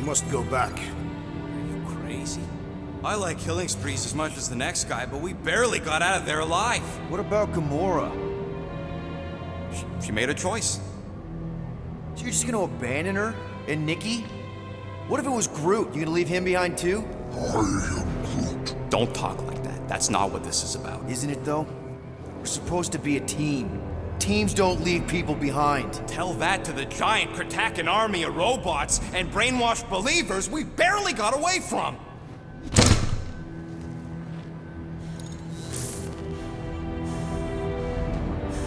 must go back. Are you crazy? I like killing sprees as much as the next guy, but we barely got out of there alive. What about Gamora? She made a choice. So you're just gonna abandon her? And Nikki? What if it was Groot? You gonna leave him behind too? Don't talk like that. That's not what this is about. Isn't it though? We're supposed to be a team. Teams don't leave people behind. Tell that to the giant Kratakan army of robots and brainwashed believers we barely got away from.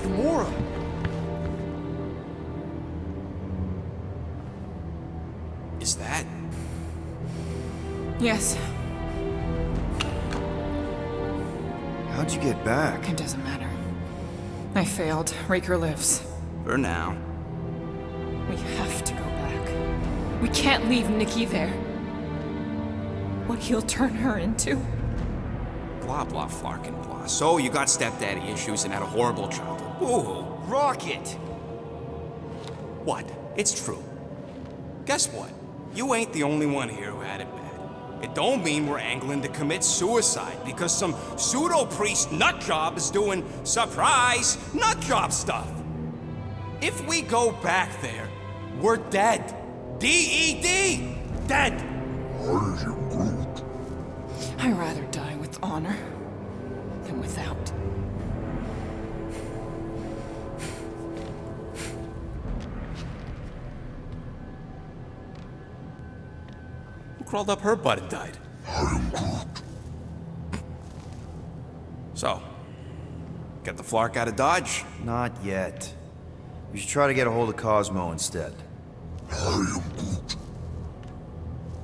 Gamora! Is that? Yes, How'd you get back? it doesn't matter. I failed. Raker lives. For now. We have to go back. We can't leave Nikki there. What he'll turn her into. Blah, blah, flarkin' blah. So you got stepdaddy issues and had a horrible childhood. Woo-hoo. Rocket! What? It's true. Guess what? You ain't the only one here who had it bad. It don't mean we're angling to commit suicide because some pseudo-priest nutjob is doing surprise nutjob stuff. If we go back there, we're dead. D-E-D! Dead! I'd rather die with honor than without. Who crawled up her butt and died? So, get the Flark out of Dodge? Not yet. We should try to get a hold of Cosmo instead.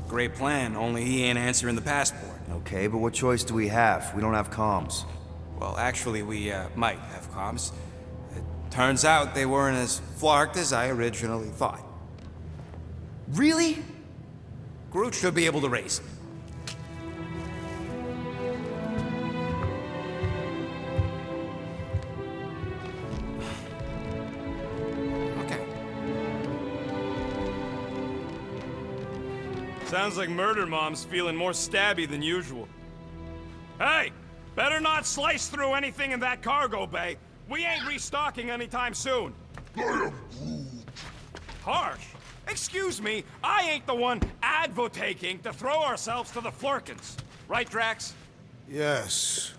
Great plan, only he ain't answering the passport. Okay, but what choice do we have? We don't have comms. Well, actually, we might have comms. It turns out they weren't as flarked as I originally thought. Really? Groot should be able to raise them. Okay. Sounds like Murder Mom's feeling more stabby than usual. Hey! Better not slice through anything in that cargo bay. We ain't restocking anytime soon. Harsh. Excuse me, I ain't the one advocating to throw ourselves to the Flurkins. Right, Drax? Yes.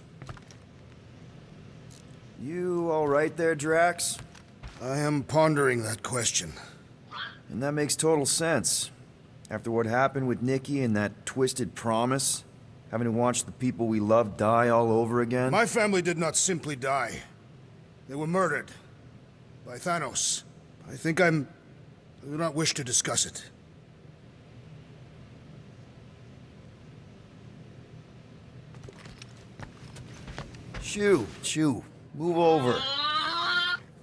You all right there, Drax? I am pondering that question. And that makes total sense. After what happened with Nikki and that twisted promise, having to watch the people we love die all over again. My family did not simply die. They were murdered. By Thanos. I do not wish to discuss it. Chew, move over.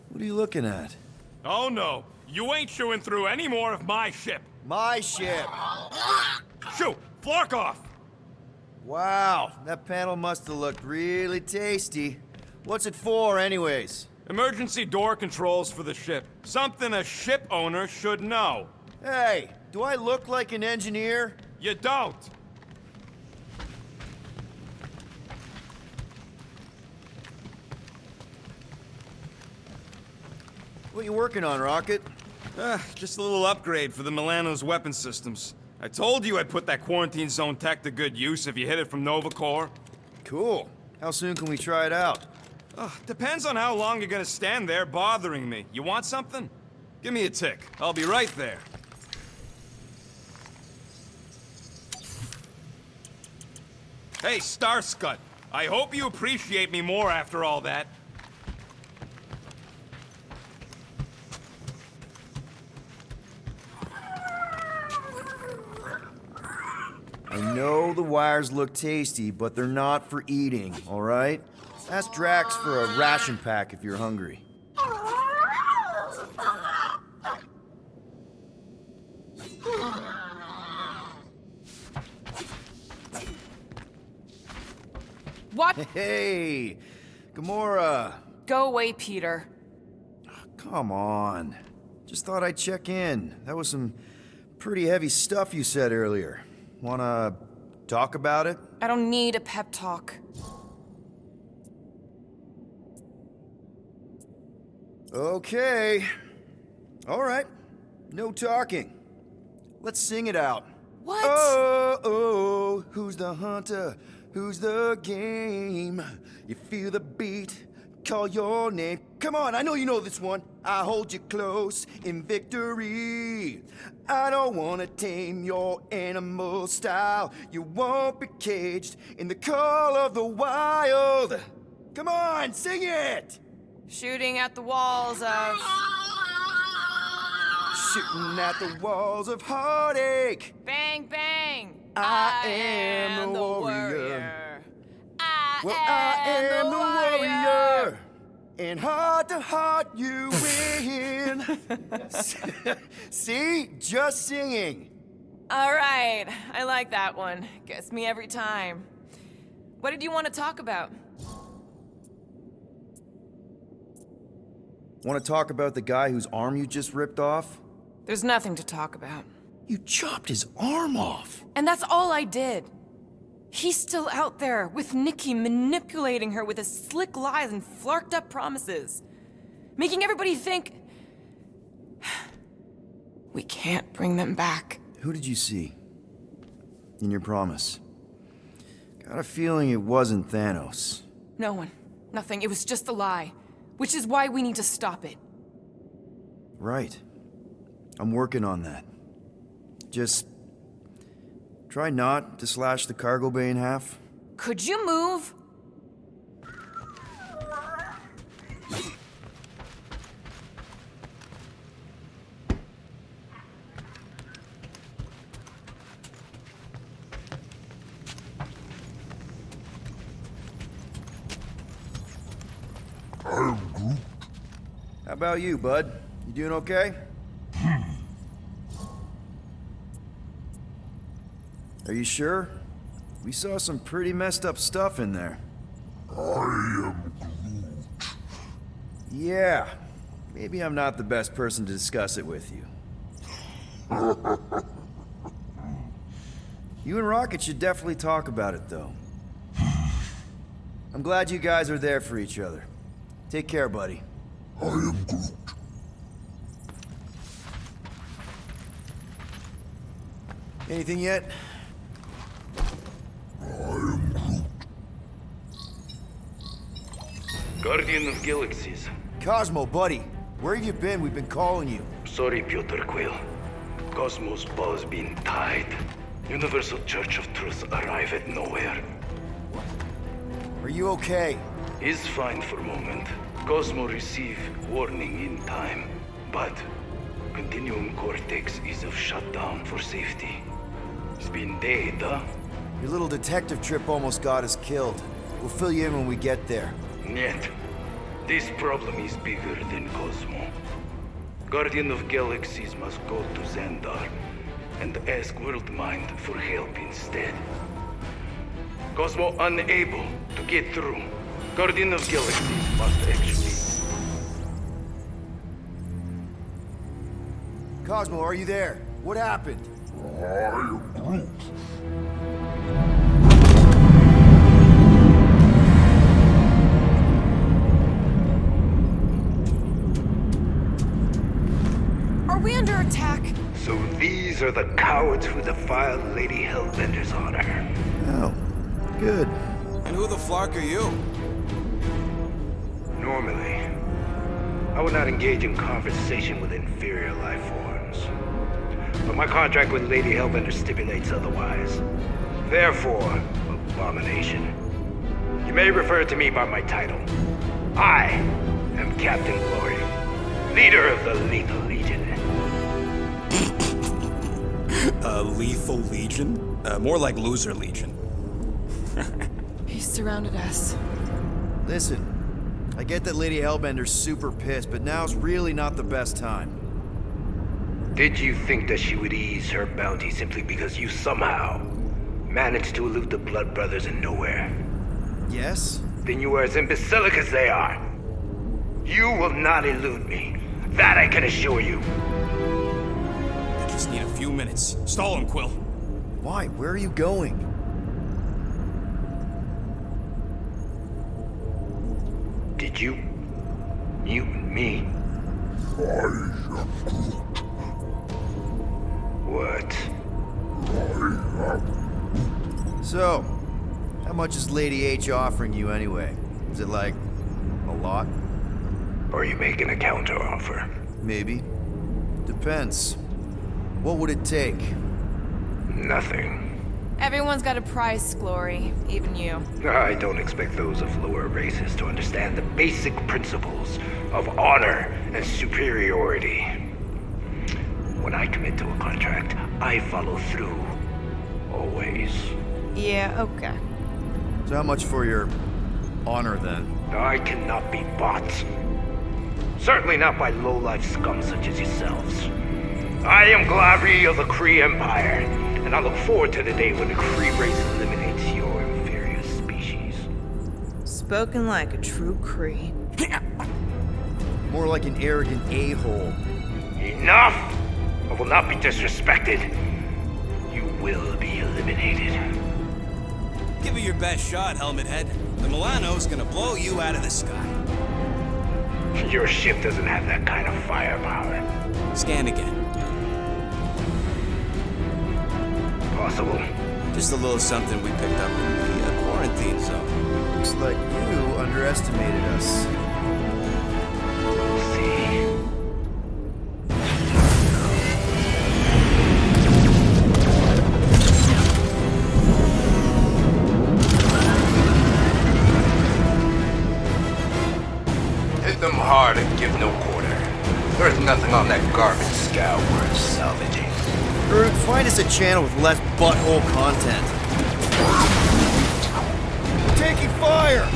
What are you looking at? Oh no, you ain't chewing through any more of my ship. My ship! Shoo! Flark off! Wow, that panel must have looked really tasty. What's it for, anyways? Emergency door controls for the ship. Something a ship owner should know. Hey, do I look like an engineer? You don't. What are you working on, Rocket? Just a little upgrade for the Milano's weapon systems. I told you I'd put that quarantine zone tech to good use if you hit it from Nova Corps. Cool. How soon can we try it out? Depends on how long you're gonna stand there bothering me. You want something? Give me a tick. I'll be right there. Hey, Starscut. I hope you appreciate me more after all that. I know the wires look tasty, but they're not for eating, all right? Ask Drax for a ration pack if you're hungry. What? Hey, Gamora. Go away, Peter. Come on. Just thought I'd check in. That was some pretty heavy stuff you said earlier. Wanna talk about it? I don't need a pep talk. Okay. Alright. No talking. Let's sing it out. What? Oh, who's the hunter? Who's the game? You feel the beat, call your name. Come on, I know you know this one. I hold you close in victory. I don't wanna tame your animal style. You won't be caged in the call of the wild. Come on, sing it! Shooting at the walls of... Shooting at the walls of heartache. Bang, bang! I am the warrior. I am the warrior. And heart to heart you win. See? Just singing. All right, I like that one. Gets me every time. What did you want to talk about? Want to talk about the guy whose arm you just ripped off? There's nothing to talk about. You chopped his arm off. And that's all I did. He's still out there with Nikki manipulating her with his slick lies and flarked up promises. Making everybody think... we can't bring them back. Who did you see? In your promise? Got a feeling it wasn't Thanos. No one. Nothing. It was just a lie. Which is why we need to stop it. Right. I'm working on that. Just... try not to slash the cargo bay in half. Could you move? How about you, bud? You doing okay? Are you sure? We saw some pretty messed up stuff in there. I am Groot. Yeah. Maybe I'm not the best person to discuss it with you. You and Rocket should definitely talk about it, though. I'm glad you guys are there for each other. Take care, buddy. I am Groot. Anything yet? Guardian of Galaxies. Cosmo, buddy. Where have you been? We've been calling you. Sorry, Piotr Quill. Cosmos ball's been tied. Universal Church of Truth arrive at nowhere. Are you okay? Is fine for moment. Cosmo receive warning in time. But Continuum Cortex is of shutdown for safety. It's been dead, huh? Your little detective trip almost got us killed. We'll fill you in when we get there. Нет. This problem is bigger than Cosmo. Guardian of Galaxies must go to Xandar and ask Worldmind for help instead. Cosmo unable to get through. Guardian of Galaxies must execute. Cosmo, are you there? What happened? I am Groot. Are we under attack? So these are the cowards who defiled Lady Hellbender's honor. Oh, good. And who the flark are you? Normally, I would not engage in conversation with inferior life forms. But my contract with Lady Hellbender stipulates otherwise. Therefore, Abomination, you may refer to me by my title. I am Captain Glory, leader of the Lethal Legion. Lethal Legion? More like Loser Legion. He surrounded us. Listen, I get that Lady Hellbender's super pissed, but now's really not the best time. Did you think that she would ease her bounty simply because you somehow managed to elude the Blood Brothers in nowhere? Yes? Then you are as imbecilic as they are. You will not elude me. That I can assure you. Did Just need a few minutes. Stall him, Quill. Why? Where are you going? Did you mute me? What? So, how much is Lady H offering you anyway? Is it like a lot? Or are you making a counteroffer? Maybe. Depends. What would it take? Nothing. Everyone's got a price, Glory, even you. I don't expect those of lower races to understand the basic principles of honor and superiority. When I commit to a contract, I follow through. Always. Yeah, okay. So how much for your honor then? I cannot be bought. Certainly not by low-life scum such as yourselves. I am Glavi of the Kree Empire, and I look forward to the day when the Kree race eliminates your inferior species. Spoken like a true Kree. More like an arrogant a-hole. Enough! I will not be disrespected. You will be eliminated. Give it your best shot, Helmet Head. The Milano's gonna blow you out of the sky. Your ship doesn't have that kind of firepower. Scan again. Possible. Just a little something we picked up in the quarantine zone. Looks like you underestimated us. We'll see. Hit them hard and give no quarter. There's nothing on that garbage scow worth salvaging. Groot, find us a channel with less butthole content. Taking fire!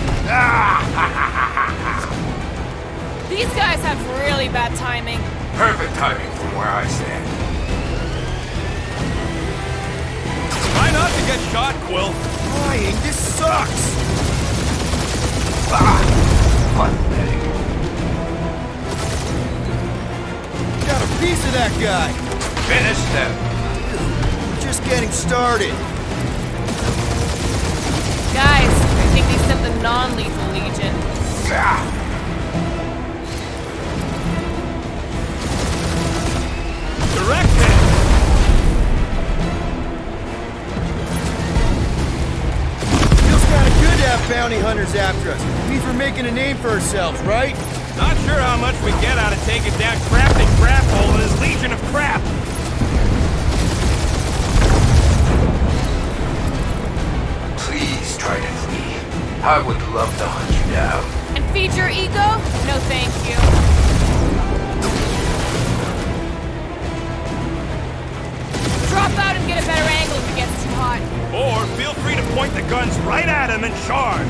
These guys have really bad timing. Perfect timing from where I stand. Try not to get shot, Quill. Flying, this sucks! Pathetic. Got a piece of that guy! Finish them. We're just getting started. Guys, I think they sent the non-lethal legion. Direct hit. Feels kinda good to have bounty hunters after us. Means we're making a name for ourselves, right? Not sure how much we get out of taking down Crafty Craphole and his legion of crap. Please try to flee. I would love to hunt you down. And feed your ego? No thank you. Drop out and get a better angle if it gets too hot. Or feel free to point the guns right at him and charge.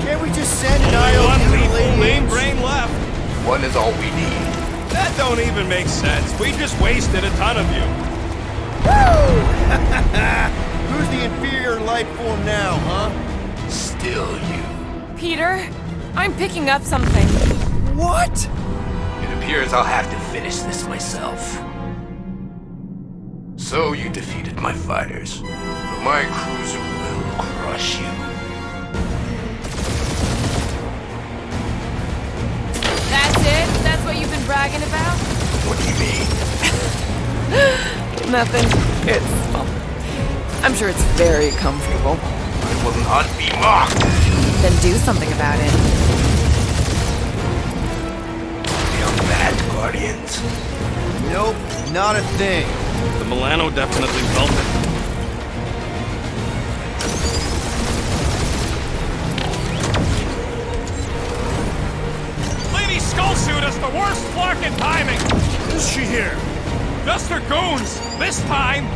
Can't we just send an Only IO one to the lethal Lady main H? brain left. One is all we need. That don't even make sense. We just wasted a ton of you. Who's the inferior life form now, huh? Still you. Peter, I'm picking up something. What? It appears I'll have to finish this myself. So you defeated my fighters, but my cruiser will crush you. That's it? That's what you've been bragging about? What do you mean? Nothing. It's, well, I'm sure it's very comfortable. I will not be mocked. Then do something about it. Young bad guardians. Nope, not a thing. The Milano definitely felt it. Lady Skullsuit has the worst flarkin' timing. Is she here? Just her goons, this time.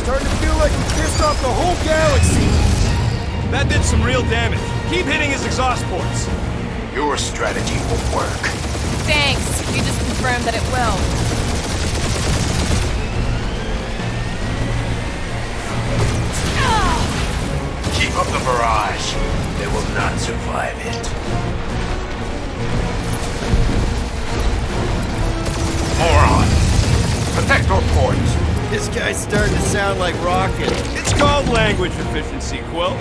Starting to feel like we pissed off the whole galaxy. That did some real damage. Keep hitting his exhaust ports. Your strategy will work. Thanks. You just confirmed that it will. not survive it. Moron! Protect our ports! This guy's starting to sound like Rocket. It's called language efficiency, Quill.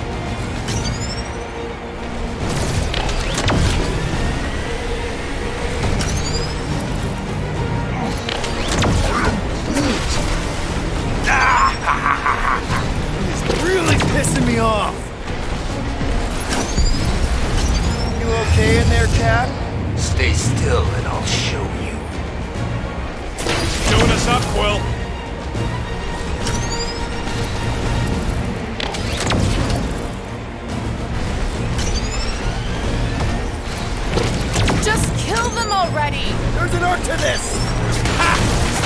He's really pissing me off. You okay in there, Cap? Stay still and I'll show you. Doing us up, Quill. Just kill them already! There's an art to this! Ha!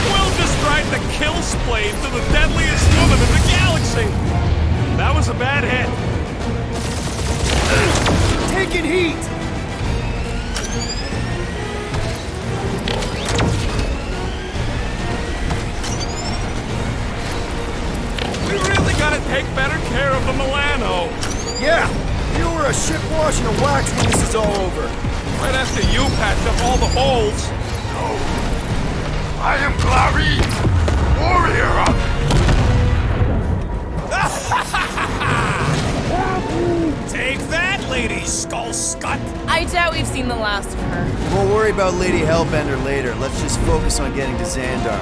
Quill just tried to kill Splade to the deadliest woman in the galaxy! That was a bad hit. Taking heat! We really gotta take better care of the Milano. Yeah! You were a ship wash and a wax when this is all over. Right after you patch up all the holes. I am Clary, warrior of... Take that, Lady Skull Scut! I doubt we've seen the last of her. We'll worry about Lady Hellbender later. Let's just focus on getting to Xandar.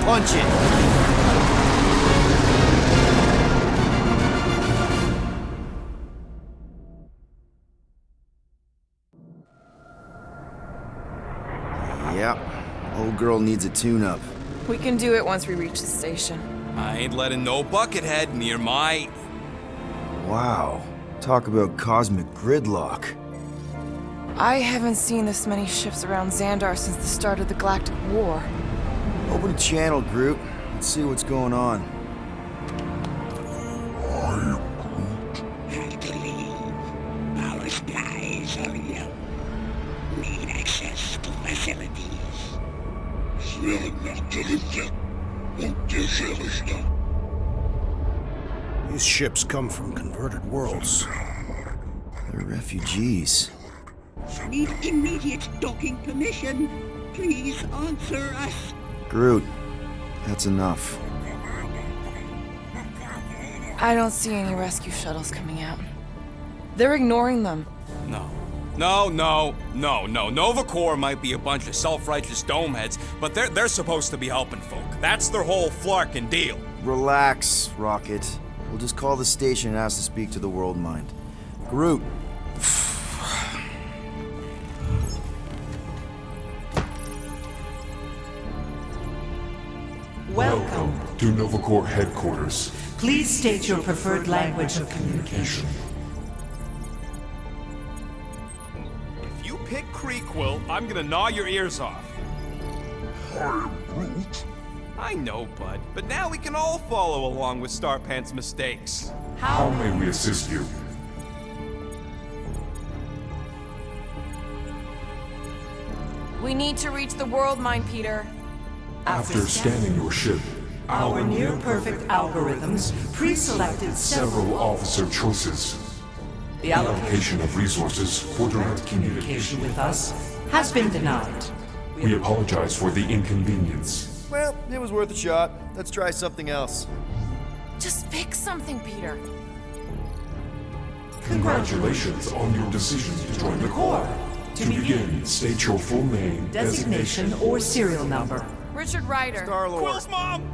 Punch it! Yep. Old girl needs a tune-up. We can do it once we reach the station. I ain't letting no buckethead near my... Wow. Talk about cosmic gridlock. I haven't seen this many ships around Xandar since the start of the Galactic War. Open a channel, Groot. Let's see what's going on. Have to leave. Our skies are yellow. Need access to facilities. These ships come from converted worlds. They're refugees. Need immediate docking permission. Please answer us. Groot, that's enough. I don't see any rescue shuttles coming out. They're ignoring them. No. Nova Corps might be a bunch of self-righteous domeheads, but they're supposed to be helping folk. That's their whole flarkin' deal. Relax, Rocket. We'll just call the station and ask to speak to the World Mind. Groot. Welcome to Nova Corps headquarters. Please state your preferred language of communication. If you pick Kree, Quill, I'm gonna gnaw your ears off. I am Groot. I know, bud, but now we can all follow along with Starpant's mistakes. How may we assist you? We need to reach the World Mind, Peter. After scanning your ship, Our near-perfect algorithms pre-selected several officer choices. The The allocation of resources for direct communication with us has been denied. We apologize for the inconvenience. Well, it was worth a shot. Let's try something else. Just pick something, Peter. Congratulations on your decision to join the Corps. To begin, state your full name, Designation or serial number. Richard Ryder. Star-Lord. Quill's mom!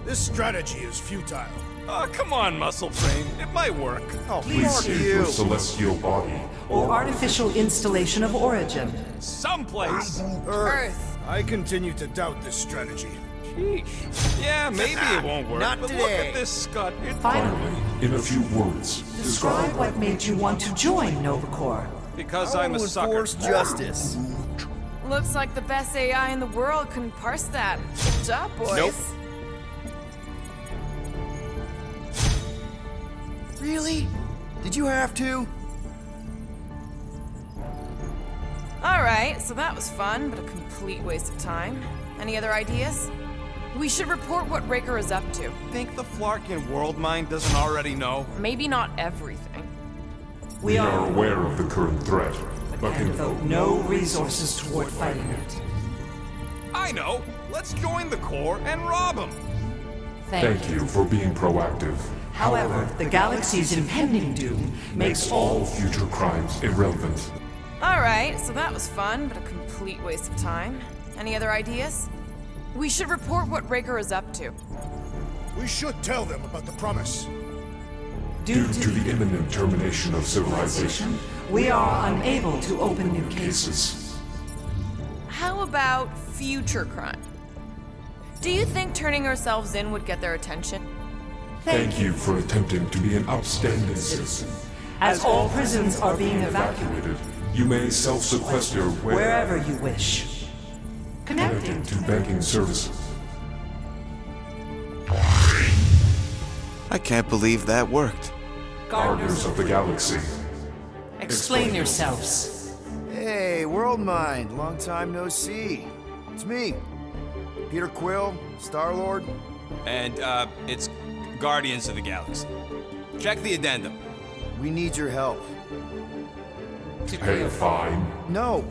This strategy is futile. Oh, come on, Muscle Brain. It might work. Oh, Please fuck state you. your celestial body. Or artificial installation of origin. Someplace. Earth. I continue to doubt this strategy. Sheesh. Yeah, maybe it won't work. Not but today. look at this scut. It Finally, In a few words, describe what made you want to join Nova Corps. because I I'm a want to sucker. enforce justice. Looks like the best AI in the world couldn't parse that. Good job, boys. Nope. Really? Did you have to? All right, so that was fun, but a complete waste of time. Any other ideas? We should report what Raker is up to. Think the Flarkin world mind doesn't already know? Maybe not everything. We are aware of the current threat, but and can devote no resources toward fighting it. I know! Let's join the Corps and rob them! Thank you for being proactive. However, the galaxy's impending doom makes All future crimes irrelevant. Alright, so that was fun, but a complete waste of time. Any other ideas? We should report what Raker is up to. We should tell them about the promise. Due to the imminent termination of civilization, we are unable to open new cases. cases. How about future crime? Do you think turning ourselves in would get their attention? Thank you for attempting to be an upstanding citizen. As all prisons are being evacuated, Evacuated, you may self-sequester wherever you wish. Connecting to banking services. I can't believe that worked. Guardians of the Galaxy. Explain yourselves. Hey, World Mind, long time no see. It's me, Peter Quill, Star-Lord. And, it's Guardians of the Galaxy. Check the addendum. We need your help. Pay a fine. No,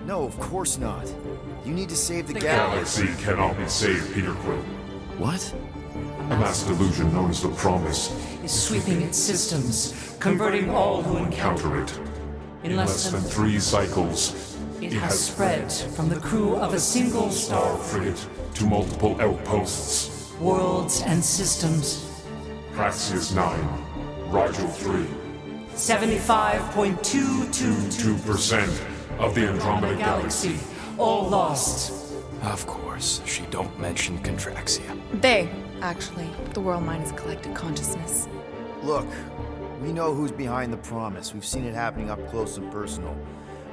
of course not. You need to save the Galaxy cannot be saved, Peter Quill. What? A mass delusion known as the Promise. Is sweeping its systems, converting all who encounter Counter it. in less than 3 cycles, it has spread from the crew of a single Star star, frigate to multiple outposts. worlds and systems. Praxius 9, Rigel 3. 75.222% 2% of the Andromeda Galaxy. all lost. Of course, she don't mention Contraxia. They, actually. The world mind is collective consciousness. Look, we know who's behind the promise. We've seen it happening up close and personal.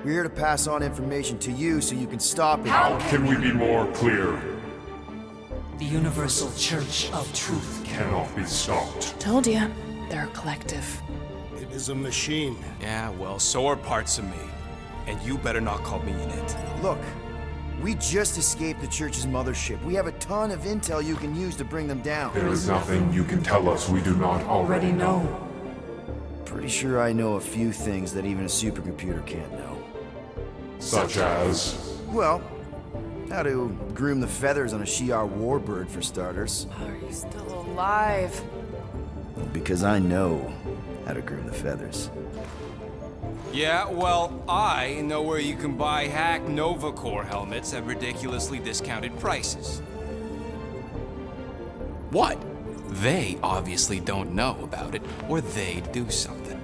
We're here to pass on information to you so you can stop it. How can we be more clear? The Universal Church of Truth. Cannot be stopped. Told ya. They're a collective. It is a machine. Yeah, well, so are parts of me. And you better not call me in it. Look, we just escaped the church's mothership. We have a ton of intel you can use to bring them down. There is nothing you can tell us we do not Already know. Pretty sure I know a few things that even a supercomputer can't know. Such as... Well, how to groom the feathers on a Shi'ar warbird, for starters. Are you still alive? Because I know how to groom the feathers. Yeah, well, I know where you can buy hack Nova Corps helmets at ridiculously discounted prices. What? They obviously don't know about it, or they'd do something.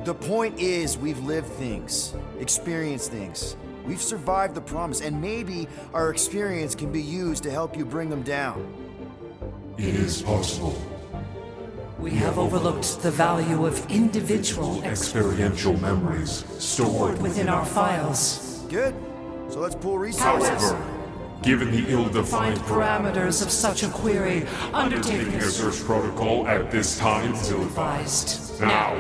The point is, we've lived things, experienced things. We've survived the promise, and maybe our experience can be used to help you bring them down. It is possible. We have overlooked the value of individual Experiential memories stored within our files. Good. So let's pool resources. However, given the ill-defined Find parameters of such a query, undertaking undertaking a a search protocol at this time is advised. Now,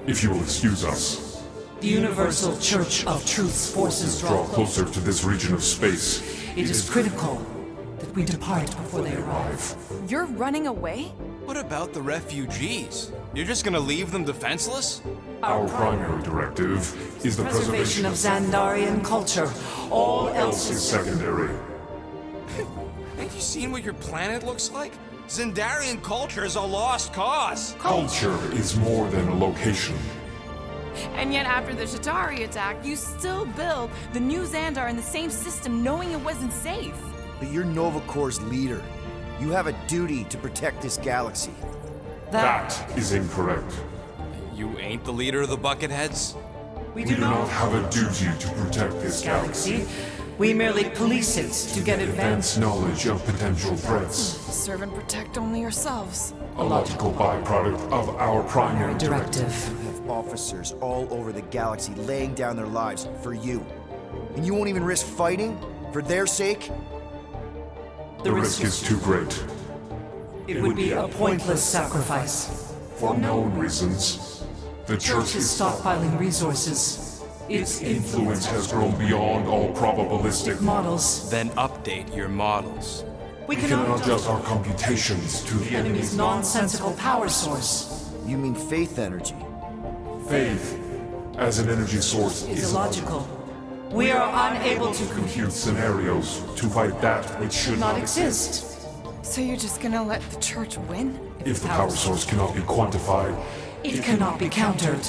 if you will excuse us, The Universal Church of Truth's forces draw closer to this region of space. It is critical that we depart before they arrive. You're running away? What about the refugees? You're just gonna leave them defenseless? Our primary directive is the Preservation of Xandarian culture. All else is is secondary. Have you seen what your planet looks like? Zendarian culture is a lost cause. Culture is more than a location. And yet after the Shatari attack, you still build the new Xandar in the same system knowing it wasn't safe. But you're Nova Corps' leader. You have a duty to protect this galaxy. That is incorrect. You ain't the leader of the Bucketheads? We We do not have a duty to protect this galaxy. galaxy. We merely police it to get advanced. Advanced knowledge of potential threats. Serve and protect only yourselves. A logical byproduct of our primary directive. Directive. You have officers all over the galaxy laying down their lives for you. And you won't even risk fighting? For their sake? The risk is too great. It would be a pointless sacrifice. For known reasons, the Church is stockpiling resources. its influence has grown beyond all probabilistic Models. Then update your models. We We can adjust our computations to the enemy's nonsensical power source. You mean faith energy? Faith as an energy source Is illogical. We are unable to compute scenarios to fight that which should not not exist. So you're just gonna let the church win? If the power source cannot be quantified, It cannot be countered.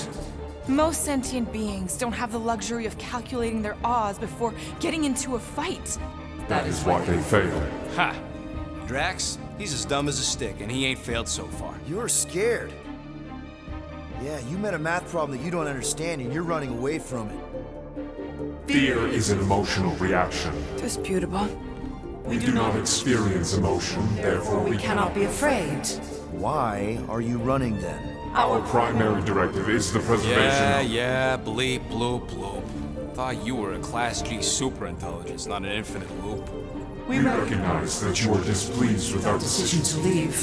Most sentient beings don't have the luxury of calculating their odds before getting into a fight. that is why they fail. Ha! Drax, he's as dumb as a stick, and he ain't failed so far. You're scared. Yeah, you met a math problem that you don't understand and you're running away from it. Fear is an emotional reaction. Disputable. We do not experience emotion, therefore We cannot be afraid. Why are you running then? Our primary directive is the preservation of... Yeah, bleep, bloop, bloop. Thought you were a Class G superintelligence, not an infinite loop. We recognize that you are displeased with our Decision decision. to leave.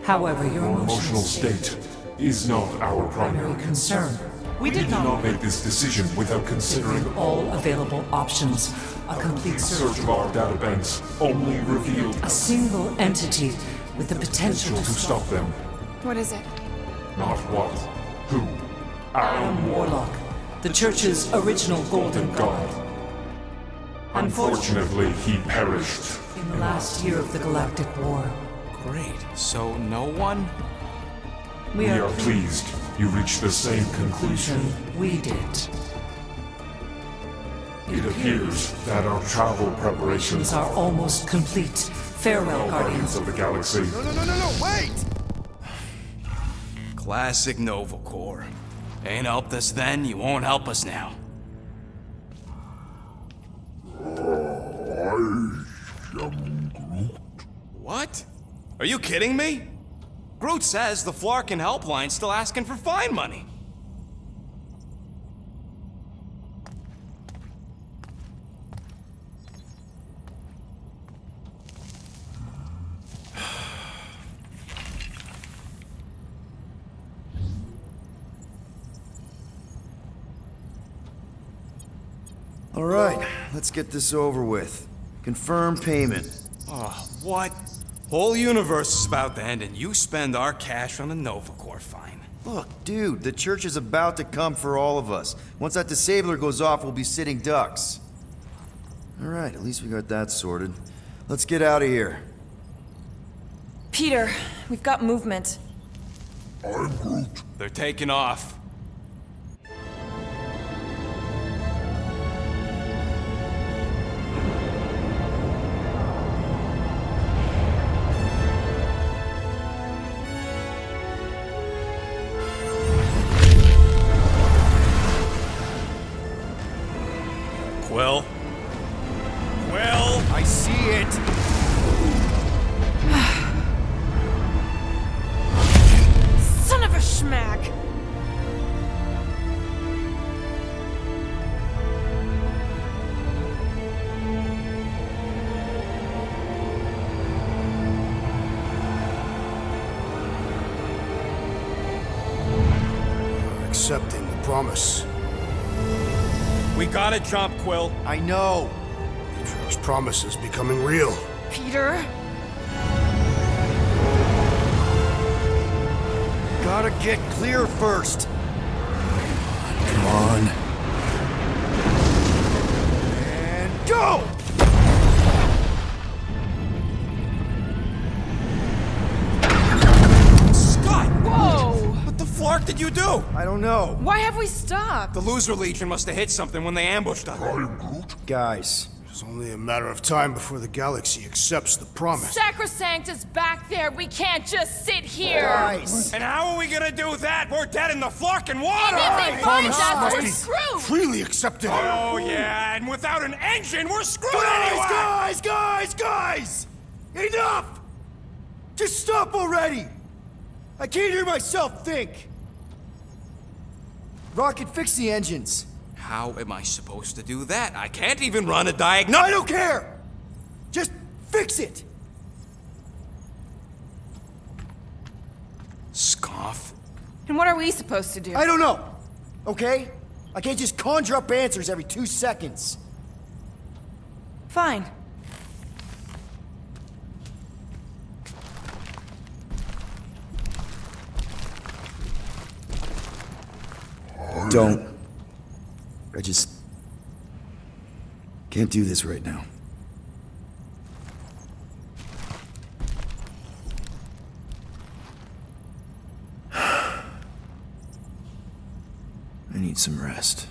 However, your Your emotional emotional state is not our primary primary concern. We We did did not not make this decision without considering all available options. A complete search search. of our databanks only revealed A single entity with the potential to to stop them. What is it? Not what, who, Adam Warlock, the Church's original Golden God. Unfortunately, he perished. In the last year of the Galactic War, Great. So no one? we We are are pleased you reached the same conclusion. we did. It appears that our travel preparations These are almost complete. Farewell, Guardians Guardians. of the Galaxy. No, wait! Classic Nova Corps. Ain't helped us then, you won't help us now. What? Are you kidding me? Groot says the Flarkin helpline's still asking for fine money. All right, let's get this over with. Confirm payment. Oh, what? Whole universe is about to end and you spend our cash on a Nova Corps fine. Look, dude, the church is about to come for all of us. Once that disabler goes off, we'll be sitting ducks. All right, at least we got that sorted. Let's get out of here. Peter, we've got movement. I'm Groot. They're taking off. Quill? Quill? I see it! Son of a schmack! Accepting the promise. We gotta jump, Quill. I know! Peter's promise is becoming real. Peter? Gotta get clear first! Come on. And go! Scott! Whoa! What the flark did you do? I don't know. Why have we stopped? The Loser Legion must have hit something when they ambushed us. I'm Groot. Guys, It's only a matter of time before the galaxy accepts the promise. Sacrosanct is back there. We can't just sit here. guys! And how are we gonna do that? We're dead in the flarkin' water! And if they find Promise us, must we're be screwed. freely accepted. Oh, yeah, and without an engine, we're screwed anyway! Guys! Enough! Just stop already! I can't hear myself think! Rocket, fix the engines. How am I supposed to do that? I can't even run a I diagnostic. don't care! Just fix it! Scoff. And what are we supposed to do? I don't know, okay? I can't just conjure up answers every 2 seconds. Fine. Don't. I just can't do this right now. I need some rest.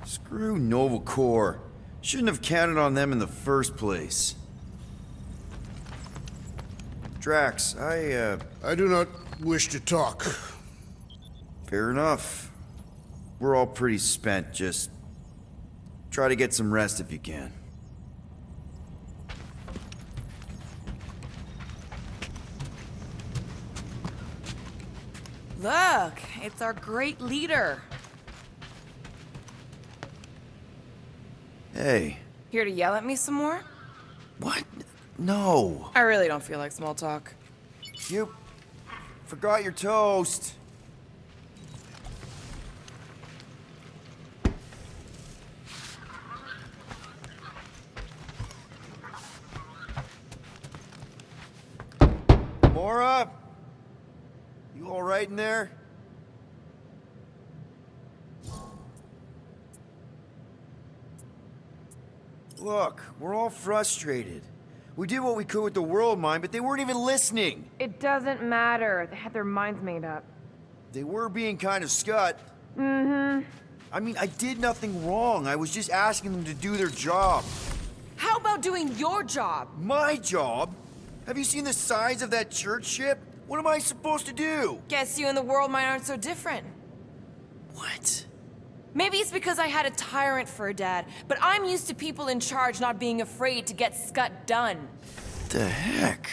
Screw Nova Corps. Shouldn't have counted on them in the first place. Drax, I do not wish to talk. Fair enough. We're all pretty spent. Just try to get some rest if you can. Look, it's our great leader. Hey. Here to yell at me some more? What? No. I really don't feel like small talk. You forgot your toast. Mora? You all right in there? Look, we're all frustrated. We did what we could with the world mine, but they weren't even listening. It doesn't matter. They had their minds made up. They were being kind of scut. Mm-hmm. I mean, I did nothing wrong. I was just asking them to do their job. How about doing your job? My job? Have you seen the size of that church ship? What am I supposed to do? Guess you and the world mine aren't so different. What? Maybe it's because I had a tyrant for a dad, but I'm used to people in charge not being afraid to get scut done. What the heck?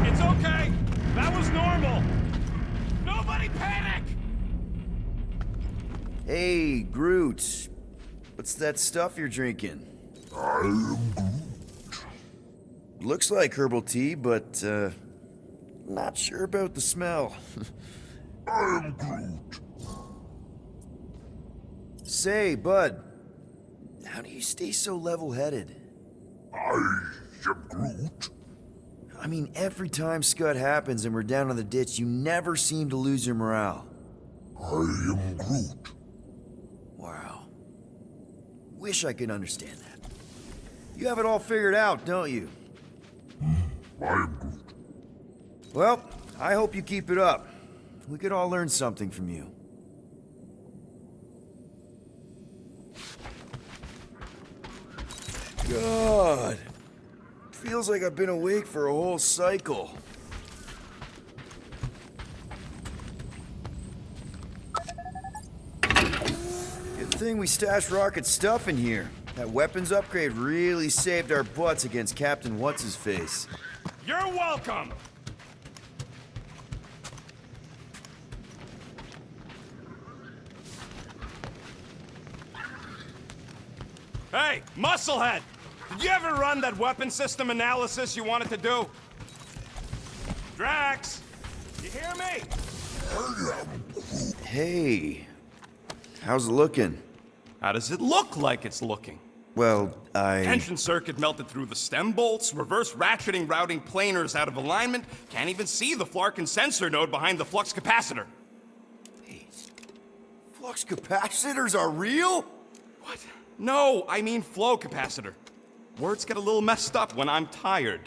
It's okay. That was normal. Nobody panic! Hey, Groot. What's that stuff you're drinking? I am Groot. Looks like herbal tea, but, not sure about the smell. I am Groot. Say, bud, how do you stay so level-headed? I am Groot. I mean, every time Scud happens and we're down in the ditch, you never seem to lose your morale. I am Groot. Wow. Wish I could understand that. You have it all figured out, don't you? I am Groot. Well, I hope you keep it up. We could all learn something from you. God. Feels like I've been awake for a whole cycle. Good thing we stashed Rocket stuff in here. That weapons upgrade really saved our butts against Captain What's-His-Face. You're welcome! Hey, Musclehead! Did you ever run that weapon system analysis you wanted to do? Drax! You hear me? Hey. How's it looking? How does it look like it's looking? Well, Tension circuit melted through the stem bolts, reverse ratcheting routing planers out of alignment, can't even see the Flarkin sensor node behind the flux capacitor. Hey, flux capacitors are real? What? No, I mean flow capacitor. Words get a little messed up when I'm tired.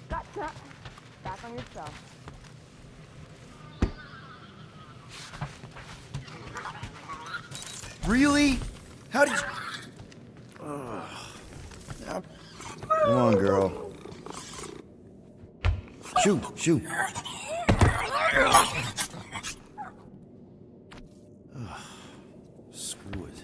Gotcha. Back on yourself. Really? How did you... Come on, girl. Shoot, shoot. Screw it.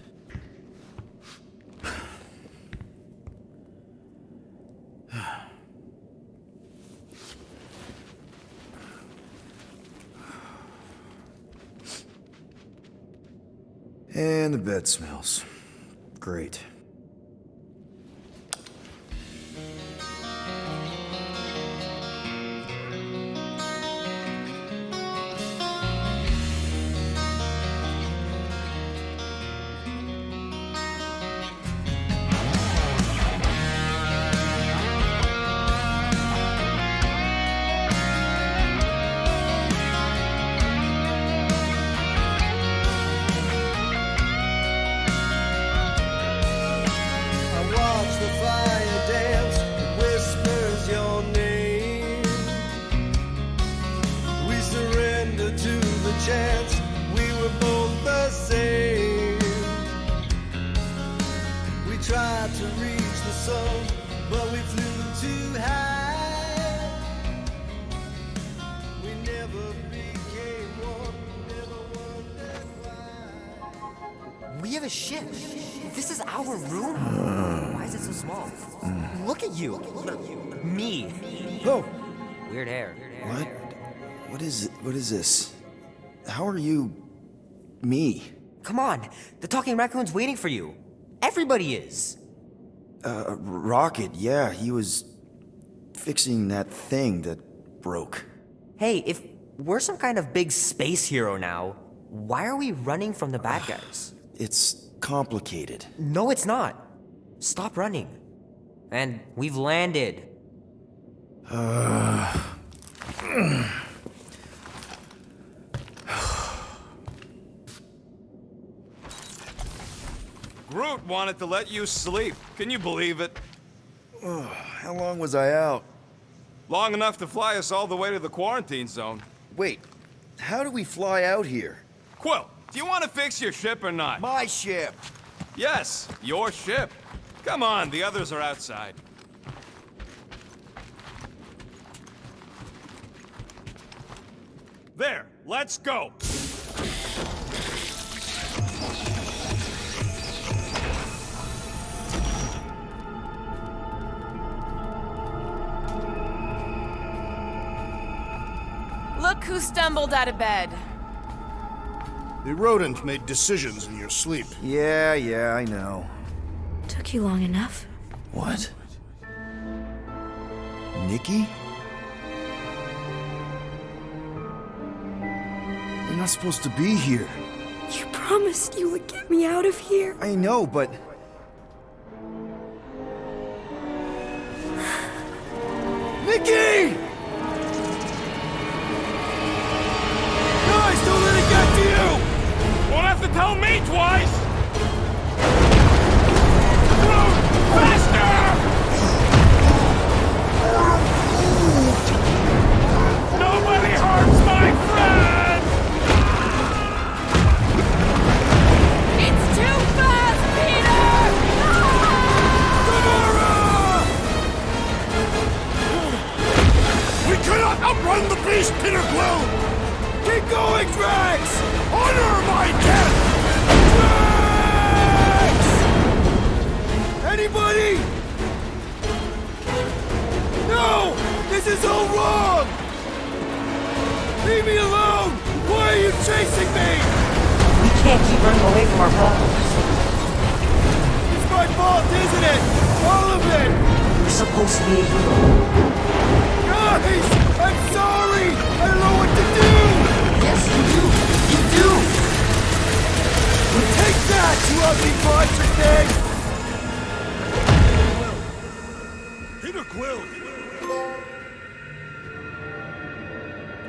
And the bed smells. Great. Chance we were both the same. We tried to reach the sun, but we flew too high. We never became one, never wondered why. We have a ship. This is our room. Why is it so small? Look at you. Me. Oh. Weird hair. What? What is it? What is this? How are you... me? Come on, the talking raccoon's waiting for you. Everybody is. Rocket, yeah, he was fixing that thing that broke. Hey, if we're some kind of big space hero now, why are we running from the bad guys? It's complicated. No, it's not. Stop running. And we've landed. Groot wanted to let you sleep. Can you believe it? How long was I out? Long enough to fly us all the way to the quarantine zone. Wait, how do we fly out here? Quill, do you want to fix your ship or not? My ship! Yes, your ship. Come on, the others are outside. There, let's go. Look who stumbled out of bed. The rodent made decisions in your sleep. Yeah, I know. Took you long enough. What? Nikki? You're not supposed to be here. You promised you would get me out of here. I know, but... Nikki! Guys, don't let it get to you! Won't have to tell me twice! Groot, faster! Nobody hurts my friend! It's too fast, Peter! We cannot outrun the beast, Peter Quill! Keep going, Drax! Honor my death! Drax! Anybody? No! This is all wrong! Leave me alone! Why are you chasing me? We can't keep running away from our problems. It's my fault, isn't it? All of it! You're supposed to be a hero. Guys! I'm sorry! I don't know what to do! Yes, you do! You do! Take that, you ugly monster thing! Peter Quill!